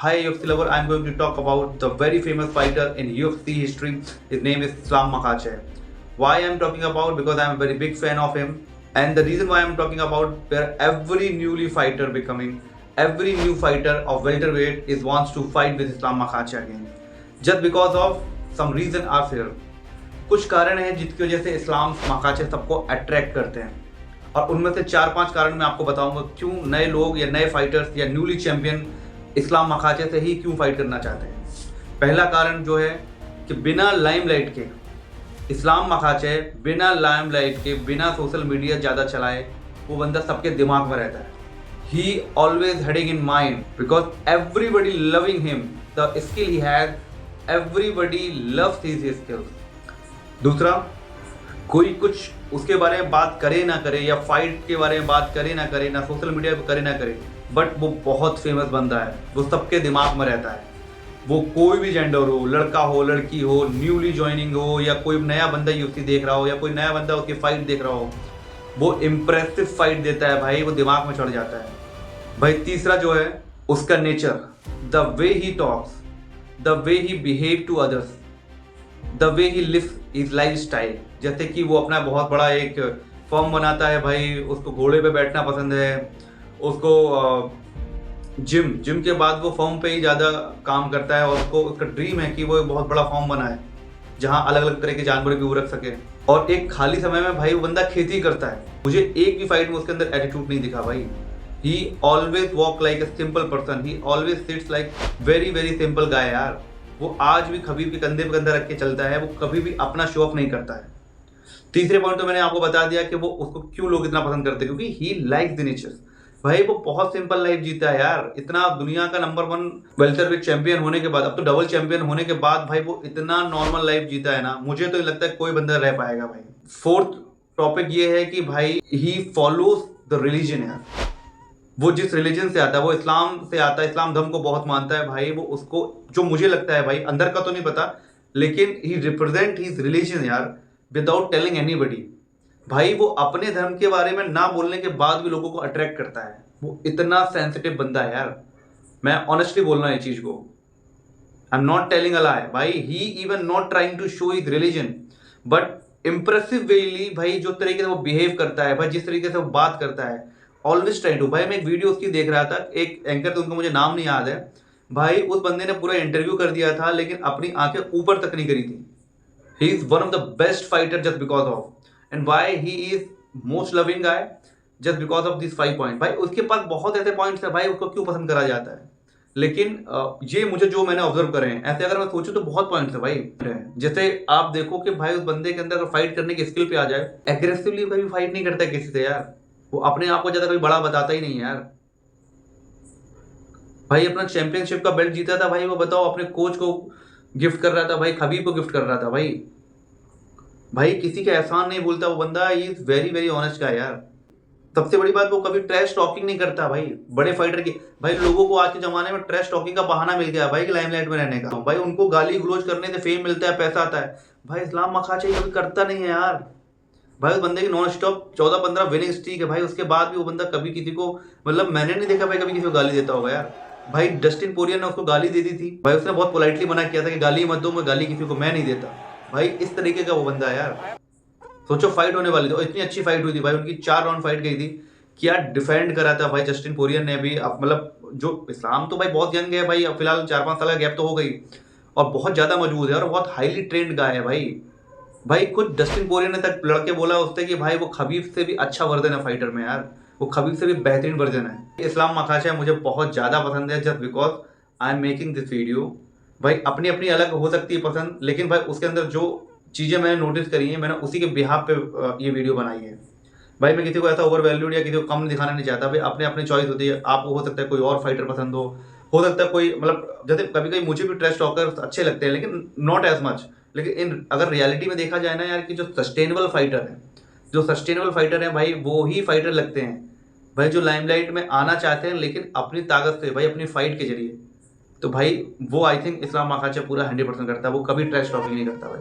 Hi UFC lover, I'm going to talk about the very famous fighter in UFC history. His name is Islam Makhachev. Why I'm talking about? Because I'm a very big fan of him. And the reason why I'm talking about, where every new fighter of welterweight is wants to fight with Islam Makhachev again. Just because of some reason are here. कुछ कारण हैं जिसकी वजह से Islam Makhachev सबको attract करते हैं, और उनमें से 4-5 कारण मैं आपको बताऊंगा क्यों नए लोग या नए फाइटर्स या न्यूली चैंपियन इस्लाम मखाचेव से ही क्यों फाइट करना चाहते हैं। पहला कारण जो है कि बिना लाइमलाइट के इस्लाम मखाचेव, बिना लाइमलाइट के, बिना सोशल मीडिया ज़्यादा चलाए, वो बंदा सबके दिमाग में रहता है। ही always heading in mind because everybody loving him, the skill he has, everybody loves his skills. दूसरा, कोई कुछ उसके बारे में बात करे ना करे या फाइट के बारे में बात करे ना करे, ना सोशल मीडिया पे करे ना करे, बट वो बहुत फेमस बंदा है, वो सबके दिमाग में रहता है। वो कोई भी जेंडर हो, लड़का हो, लड़की हो, न्यूली ज्वाइनिंग हो, या कोई नया बंदा यूसी देख रहा हो, या कोई नया बंदा उसकी फाइट देख रहा हो, वो इम्प्रेसिव फाइट देता है भाई, वो दिमाग में चढ़ जाता है भाई। तीसरा जो है उसका nature, the way he talks, the way he behave to others, the way he live his lifestyle. जैसे कि वो अपना बहुत बड़ा एक फॉर्म बनाता है भाई, उसको घोड़े पे बैठना पसंद है, उसको जिम के बाद वो फॉर्म पे ही ज़्यादा काम करता है, और उसका ड्रीम है कि वो एक बहुत बड़ा फॉर्म बनाए जहाँ अलग अलग तरह के जानवर भी वो रख सके। और एक खाली समय में भाई वो बंदा खेती करता है। मुझे एक भी फाइट में उसके अंदर एटीट्यूड नहीं दिखा भाई। He always walk like a simple person, he always sits like very very simple guy यार। वो आज भी खबीब के कंधे पे कंधा रख के चलता है, वो कभी भी अपना शो ऑफ नहीं करता है। तीसरे पॉइंट तो मैंने आपको बता दिया कि वो उसको क्यों लोग इतना पसंद करते हैं, क्योंकि ही लाइक्स द नेचर। भाई वो बहुत सिंपल लाइफ जीता है यार। इतना दुनिया का नंबर 1 वेल्टरवेट चैंपियन होने के बाद, अब तो डबल चैंपियन होने के बाद भाई वो इतना नॉर्मल लाइफ जीता है ना, मुझे तो लगता है कोई बंदा रह पाएगा भाई। फोर्थ टॉपिक ये है कि भाई ही फॉलोज द रिलीजन यार। वो जिस रिलीजन से आता है, वो इस्लाम से आता है, इस्लाम धर्म को बहुत मानता है भाई। वो उसको जो मुझे लगता है भाई, अंदर का तो नहीं पता, लेकिन ही रिप्रेजेंट हिज रिलीजन यार विदाउट टेलिंग एनीबडी। भाई वो अपने धर्म के बारे में ना बोलने के बाद भी लोगों को अट्रैक्ट करता है। वो इतना सेंसिटिव बंदा है यार, मैं ऑनेस्टली बोल रहा हूँ ये चीज को, I am not telling a lie भाई। He even not trying to show his religion, but impressively भाई जो तरीके से वो बिहेव करता है भाई, जिस तरीके से वो बात करता है, ऑलवेज ट्राई टू। भाई मैं एक वीडियो उसकी देख रहा था, एक एंकर तो उनका मुझे नाम नहीं याद है भाई, उस बंदे ने पूरा इंटरव्यू कर दिया था लेकिन अपनी आंखें ऊपर तक नहीं करी थी। He is one of the best fighter just because of, and why he is most loving guy just because of this 5 point. भाई उसके पास बहुत ऐसे पॉइंट्स है भाई, उसको क्यों पसंद करा जाता है। लेकिन ये मुझे जो मैंने ऑब्जर्व करे हैं, ऐसे अगर मैं सोचूं तो बहुत पॉइंट्स है भाई। जैसे आप देखो कि भाई उस बंदे के अंदर फाइट करने की स्किल पे आ जाए, एग्रेसिवली कभी फाइट नहीं करता किसी से यार। वो अपने आप को ज्यादा कभी बड़ा बताता ही नहीं यार। भाई अपना चैंपियनशिप का बेल्ट जीता था भाई, वो बताओ अपने कोच को गिफ्ट कर रहा था भाई, खबीब को गिफ्ट कर रहा था भाई किसी का एहसान नहीं भूलता वो बंदा। He is very very honest का यार। सबसे बड़ी बात, वो कभी ट्रैश टॉकिंग नहीं करता भाई बड़े फाइटर की। भाई लोगों को आज के जमाने में ट्रैश टॉकिंग का बहाना मिल गया भाई, लाइमलाइट में रहने का। भाई उनको गाली गलौज करने से फेम मिलता है, पैसा आता है। भाई इस्लाम मखाचेव कभी करता नहीं है यार। भाई उस बंदे की नॉन स्टॉप 14-15 विनिंग स्ट्रीक है भाई, उसके बाद भी वो बंदा कभी किसी को, मतलब मैंने नहीं देखा भाई कभी किसी को गाली देता होगा यार। भाई डस्टिन पोरियर ने उसको गाली दे दी थी भाई, उसने बहुत पोलाइटली मना किया था कि गाली मत दो, मैं गाली किसी को मैं नहीं देता। भाई इस तरीके का वो बंदा है यार। सोचो फाइट होने वाली थी, इतनी अच्छी फाइट हुई थी भाई, उनकी 4 राउंड फाइट गई थी, क्या डिफेंड करा था भाई जस्टिन पोरियर ने भी। मतलब जो इस्लाम तो भाई बहुत यंग है भाई, फिलहाल 4-5 साल का गैप तो हो गई, और बहुत ज्यादा मजबूत है और बहुत हाईली ट्रेंड गाय है भाई खुद डस्टिन पोरियर ने तक लड़के बोला उससे कि भाई वो खबीब से भी अच्छा वर्जन है फाइटर में यार, वो खबीब से भी बेहतरीन वर्जन है। इस्लाम मखाचेव मुझे बहुत ज्यादा पसंद है just because I am making this video. भाई अपनी अपनी अलग हो सकती है पसंद, लेकिन भाई उसके अंदर जो चीजें मैंने नोटिस करी हैं, मैंने उसी के बिहाफ पे ये वीडियो बनाई है। भाई मैं किसी को ऐसा ओवर वैल्यूड या किसी को कम दिखाना नहीं चाहता भाई, अपने अपनी चॉइस होती है। आपको हो सकता है कोई और फाइटर पसंद हो सकता है कोई, मतलब जैसे कभी कभी मुझे भी ट्रैश टॉकर्स अच्छे लगते हैं लेकिन नॉट एज मच। लेकिन अगर रियलिटी में देखा जाए ना यार, कि जो सस्टेनेबल फाइटर है भाई, वो ही फाइटर लगते हैं भाई जो लाइमलाइट में आना चाहते हैं लेकिन अपनी ताकत से भाई, अपनी फाइट के जरिए। तो भाई वो आई थिंक इस्लाम मखाचेव पूरा 100% करता है, वो कभी ट्रैश टॉकिंग नहीं करता भाई।